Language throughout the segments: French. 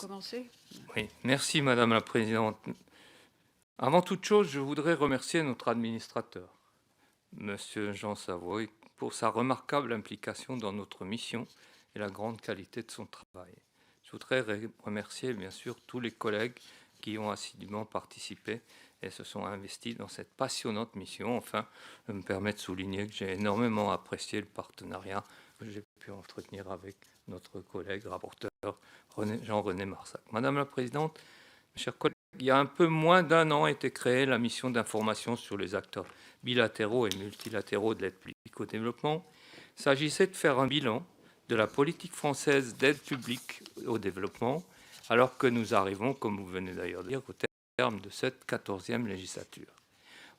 commencer? Oui, merci Madame la Présidente. Avant toute chose, je voudrais remercier notre administrateur, Monsieur Jean Savoy, pour sa remarquable implication dans notre mission et la grande qualité de son travail. Je voudrais remercier bien sûr tous les collègues qui ont assidûment participé et se sont investis dans cette passionnante mission. Enfin, je me permets de souligner que j'ai énormément apprécié le partenariat que j'ai pu entretenir avec notre collègue rapporteur Jean-René Marsac. Madame la Présidente, mes chers collègues, il y a un peu moins d'un an a été créée la mission d'information sur les acteurs bilatéraux et multilatéraux de l'aide publique au développement. Il s'agissait de faire un bilan de la politique française d'aide publique au développement, alors que nous arrivons, comme vous venez d'ailleurs de dire, au terme de cette 14e législature,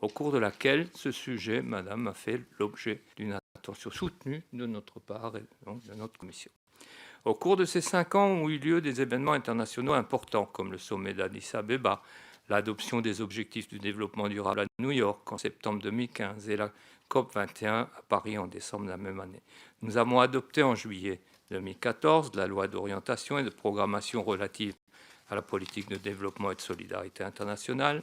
au cours de laquelle ce sujet, Madame, a fait l'objet d'une attention soutenue de notre part et donc de notre commission. Au cours de ces 5 ans ont eu lieu des événements internationaux importants, comme le sommet d'Addis Abeba, l'adoption des objectifs du développement durable à New York en septembre 2015 et la COP21 à Paris en décembre de la même année. Nous avons adopté en juillet 2014 la loi d'orientation et de programmation relative à la politique de développement et de solidarité internationale.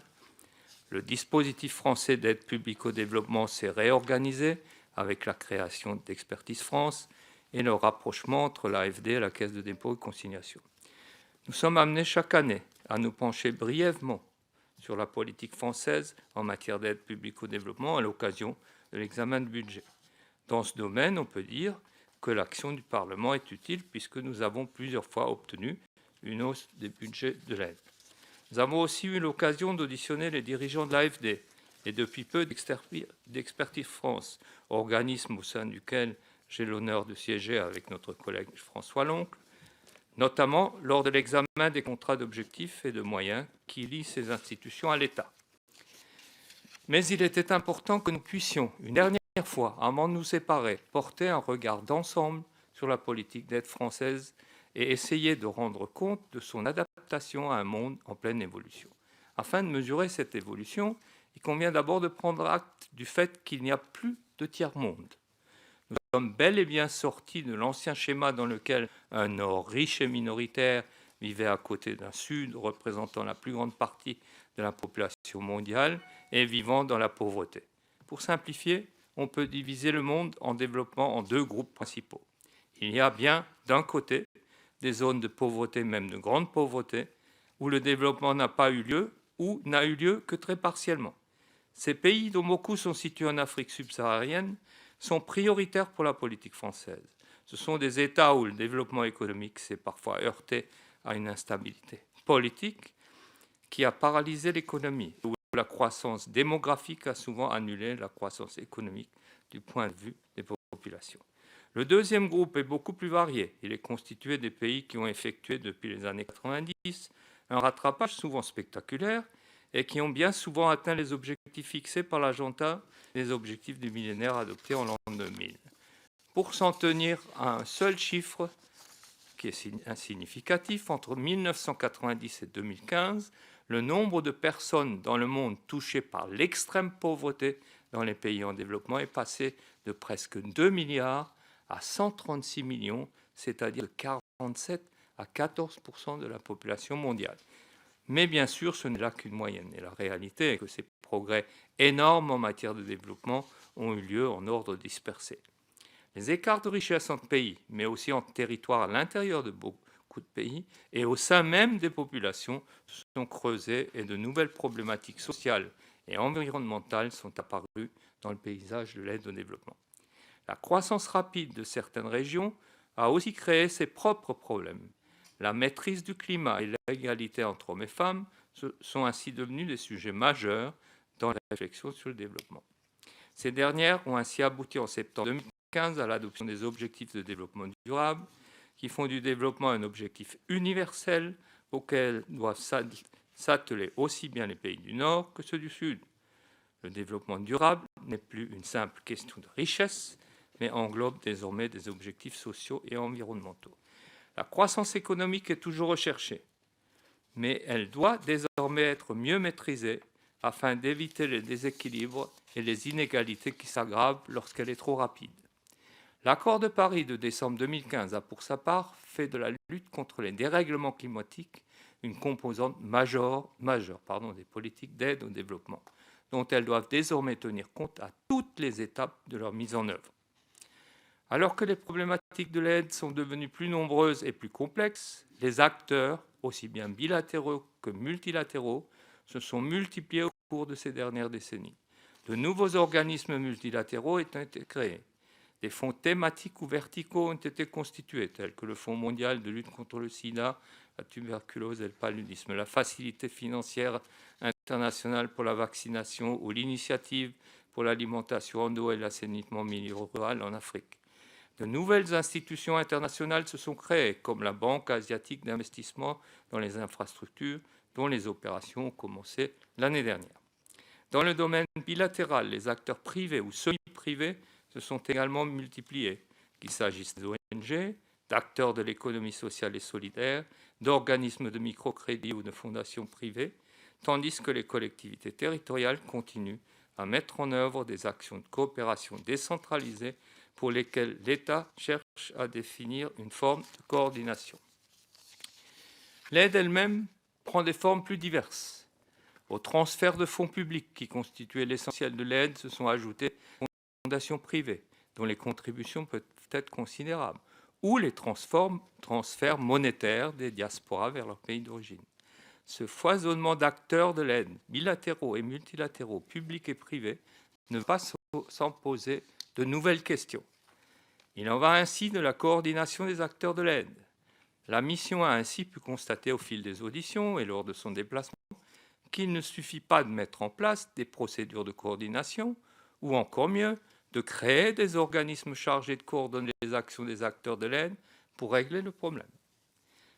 Le dispositif français d'aide publique au développement s'est réorganisé avec la création d'Expertise France et le rapprochement entre l'AFD et la Caisse de dépôt et consignation. Nous sommes amenés chaque année à nous pencher brièvement sur la politique française en matière d'aide publique au développement à l'occasion de l'examen de budget. Dans ce domaine, on peut dire que l'action du Parlement est utile puisque nous avons plusieurs fois obtenu une hausse des budgets de l'aide. Nous avons aussi eu l'occasion d'auditionner les dirigeants de l'AFD et depuis peu d'Expertise France, organisme au sein duquel j'ai l'honneur de siéger avec notre collègue François Loncle, notamment lors de l'examen des contrats d'objectifs et de moyens qui lient ces institutions à l'État. Mais il était important que nous puissions, une dernière fois, avant de nous séparer, porter un regard d'ensemble sur la politique d'aide française et essayer de rendre compte de son adaptation à un monde en pleine évolution. Afin de mesurer cette évolution, il convient d'abord de prendre acte du fait qu'il n'y a plus de tiers-monde. Nous sommes bel et bien sortis de l'ancien schéma dans lequel un Nord riche et minoritaire vivait à côté d'un Sud représentant la plus grande partie de la population mondiale et vivant dans la pauvreté. Pour simplifier, on peut diviser le monde en développement en 2 groupes principaux. Il y a bien, d'un côté, des zones de pauvreté, même de grande pauvreté, où le développement n'a pas eu lieu ou n'a eu lieu que très partiellement. Ces pays, dont beaucoup sont situés en Afrique subsaharienne, sont prioritaires pour la politique française. Ce sont des États où le développement économique s'est parfois heurté à une instabilité politique qui a paralysé l'économie, où la croissance démographique a souvent annulé la croissance économique du point de vue des populations. Le deuxième groupe est beaucoup plus varié. Il est constitué des pays qui ont effectué depuis les années 90 un rattrapage souvent spectaculaire et qui ont bien souvent atteint les objectifs fixés par l'agenda des objectifs du millénaire adoptés en l'an 2000. Pour s'en tenir à un seul chiffre qui est significatif, entre 1990 et 2015, le nombre de personnes dans le monde touchées par l'extrême pauvreté dans les pays en développement est passé de presque 2 milliards à 136 millions, c'est-à-dire de 47 à 14% de la population mondiale. Mais bien sûr, ce n'est là qu'une moyenne. Et la réalité est que ces progrès énormes en matière de développement ont eu lieu en ordre dispersé. Les écarts de richesse entre pays, mais aussi entre territoires à l'intérieur de beaucoup de pays et au sein même des populations, se sont creusés et de nouvelles problématiques sociales et environnementales sont apparues dans le paysage de l'aide au développement. La croissance rapide de certaines régions a aussi créé ses propres problèmes. La maîtrise du climat et l'égalité entre hommes et femmes sont ainsi devenus des sujets majeurs dans la réflexion sur le développement. Ces dernières ont ainsi abouti en septembre 2015 à l'adoption des objectifs de développement durable qui font du développement un objectif universel auquel doivent s'atteler aussi bien les pays du Nord que ceux du Sud. Le développement durable n'est plus une simple question de richesse, mais englobe désormais des objectifs sociaux et environnementaux. La croissance économique est toujours recherchée, mais elle doit désormais être mieux maîtrisée afin d'éviter les déséquilibres et les inégalités qui s'aggravent lorsqu'elle est trop rapide. L'accord de Paris de décembre 2015 a pour sa part fait de la lutte contre les dérèglements climatiques une composante majeure des politiques d'aide au développement, dont elles doivent désormais tenir compte à toutes les étapes de leur mise en œuvre. Alors que les problématiques de l'aide sont devenues plus nombreuses et plus complexes, les acteurs, aussi bien bilatéraux que multilatéraux, se sont multipliés au cours de ces dernières décennies. De nouveaux organismes multilatéraux ont été créés. Des fonds thématiques ou verticaux ont été constitués, tels que le Fonds mondial de lutte contre le sida, la tuberculose et le paludisme, la Facilité financière internationale pour la vaccination ou l'Initiative pour l'alimentation en eau et l'assainissement milieu-rural en Afrique. De nouvelles institutions internationales se sont créées, comme la Banque asiatique d'investissement dans les infrastructures, dont les opérations ont commencé l'année dernière. Dans le domaine bilatéral, les acteurs privés ou semi-privés se sont également multipliés, qu'il s'agisse des ONG, d'acteurs de l'économie sociale et solidaire, d'organismes de microcrédit ou de fondations privées, tandis que les collectivités territoriales continuent à mettre en œuvre des actions de coopération décentralisées pour lesquelles l'État cherche à définir une forme de coordination. L'aide elle-même prend des formes plus diverses. Au transfert de fonds publics qui constituaient l'essentiel de l'aide se sont ajoutées des fondations privées, dont les contributions peuvent être considérables, ou les transferts monétaires des diasporas vers leur pays d'origine. Ce foisonnement d'acteurs de l'aide, bilatéraux et multilatéraux, publics et privés, ne va pas sans poser de nouvelles questions. Il en va ainsi de la coordination des acteurs de l'aide. La mission a ainsi pu constater au fil des auditions et lors de son déplacement qu'il ne suffit pas de mettre en place des procédures de coordination, ou encore mieux, de créer des organismes chargés de coordonner les actions des acteurs de l'aide pour régler le problème.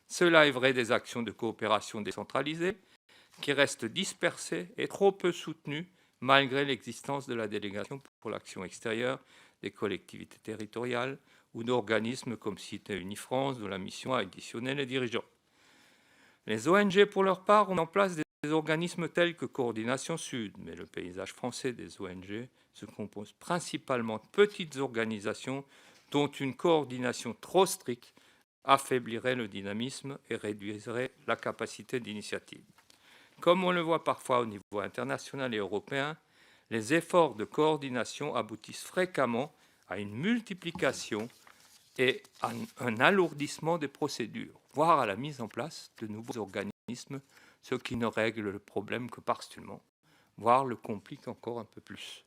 Cela est vrai des actions de coopération décentralisées, qui restent dispersées et trop peu soutenues malgré l'existence de la délégation pour l'action extérieure, des collectivités territoriales ou d'organismes comme Cité Unifrance, dont la mission a additionné les dirigeants. Les ONG, pour leur part, ont en place des organismes tels que Coordination Sud, mais le paysage français des ONG se compose principalement de petites organisations dont une coordination trop stricte affaiblirait le dynamisme et réduirait la capacité d'initiative. Comme on le voit parfois au niveau international et européen, les efforts de coordination aboutissent fréquemment à une multiplication et à un alourdissement des procédures, voire à la mise en place de nouveaux organismes, ce qui ne règle le problème que partiellement, voire le complique encore un peu plus.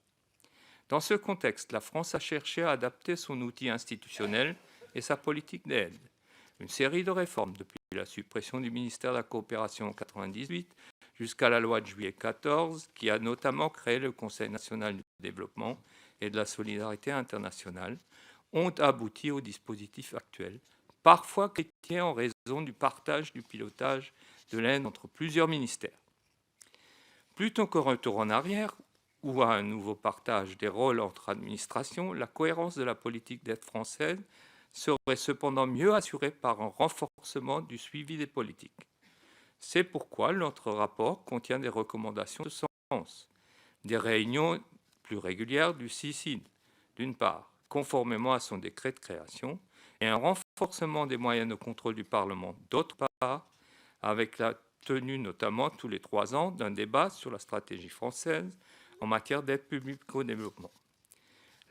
Dans ce contexte, la France a cherché à adapter son outil institutionnel et sa politique d'aide. Une série de réformes, depuis la suppression du ministère de la Coopération en 1998 jusqu'à la loi de juillet 2014, qui a notamment créé le Conseil national du développement et de la solidarité internationale, ont abouti au dispositif actuel, parfois critiqué en raison du partage du pilotage de l'aide entre plusieurs ministères. Plutôt qu'un retour en arrière ou à un nouveau partage des rôles entre administrations, la cohérence de la politique d'aide française serait cependant mieux assurée par un renforcement du suivi des politiques. C'est pourquoi notre rapport contient des recommandations de ce sens. Des réunions plus régulières du CICID, d'une part, conformément à son décret de création, et un renforcement des moyens de contrôle du Parlement, d'autre part, avec la tenue notamment tous les 3 ans d'un débat sur la stratégie française en matière d'aide publique au développement.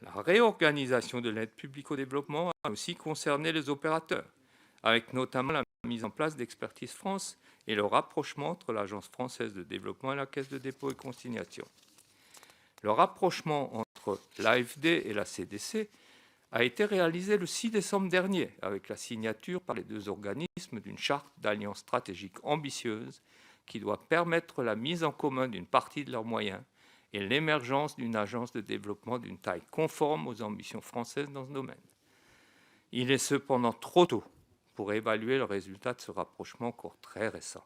La réorganisation de l'aide publique au développement a aussi concerné les opérateurs, avec notamment la mise en place d'Expertise France et le rapprochement entre l'Agence française de développement et la Caisse de dépôt et consignation. Le rapprochement entre l'AFD et la CDC a été réalisé le 6 décembre dernier avec la signature par les deux organismes d'une charte d'alliance stratégique ambitieuse qui doit permettre la mise en commun d'une partie de leurs moyens et l'émergence d'une agence de développement d'une taille conforme aux ambitions françaises dans ce domaine. Il est cependant trop tôt pour évaluer le résultat de ce rapprochement encore très récent.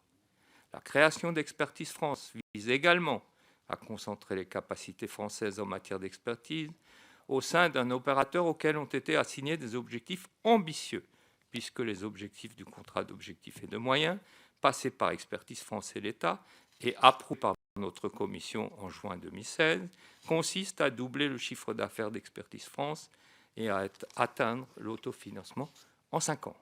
La création d'Expertise France vise également à concentrer les capacités françaises en matière d'expertise au sein d'un opérateur auquel ont été assignés des objectifs ambitieux, puisque les objectifs du contrat d'objectifs et de moyens, passé par Expertise France et l'État et approuvé par notre commission en juin 2016, consistent à doubler le chiffre d'affaires d'Expertise France et à atteindre l'autofinancement en 5 ans.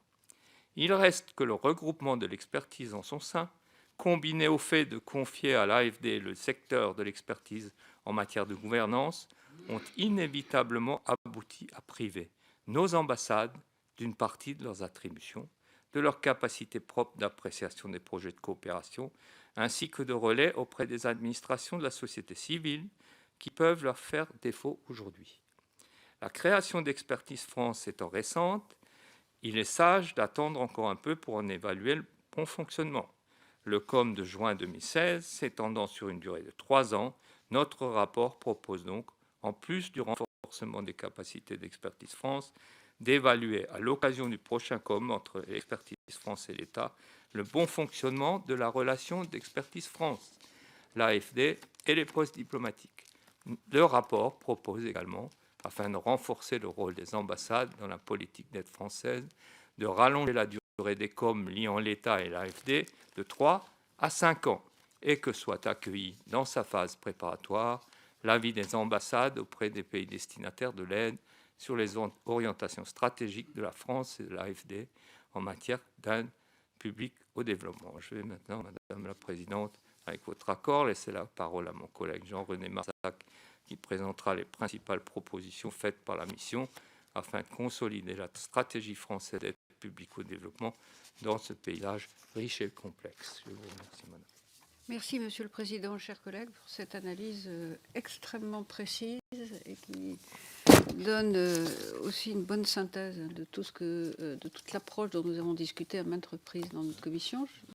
Il reste que le regroupement de l'expertise en son sein, combiné au fait de confier à l'AFD le secteur de l'expertise en matière de gouvernance, ont inévitablement abouti à priver nos ambassades d'une partie de leurs attributions, de leur capacité propre d'appréciation des projets de coopération, ainsi que de relais auprès des administrations de la société civile qui peuvent leur faire défaut aujourd'hui. La création d'Expertise France étant récente, il est sage d'attendre encore un peu pour en évaluer le bon fonctionnement. Le COM de juin 2016 s'étendant sur une durée de 3 ans, notre rapport propose donc, en plus du renforcement des capacités d'Expertise France, d'évaluer à l'occasion du prochain COM entre l'Expertise France et l'État le bon fonctionnement de la relation d'Expertise France, l'AFD et les postes diplomatiques. Le rapport propose également, afin de renforcer le rôle des ambassades dans la politique d'aide française, de rallonger la durée des COM liant l'État et l'AFD de 3 à 5 ans et que soit accueilli dans sa phase préparatoire l'avis des ambassades auprès des pays destinataires de l'aide sur les orientations stratégiques de la France et de l'AFD en matière d'aide publique au développement. Je vais maintenant, Madame la Présidente, avec votre accord, laisser la parole à mon collègue Jean-René Marsac, qui présentera les principales propositions faites par la mission afin de consolider la stratégie française d'aide publique au développement dans ce paysage riche et complexe. Je vous remercie, Madame. Merci, Monsieur le Président, chers collègues, pour cette analyse extrêmement précise et qui donne aussi une bonne synthèse de toute l'approche dont nous avons discuté à maintes reprises dans notre commission.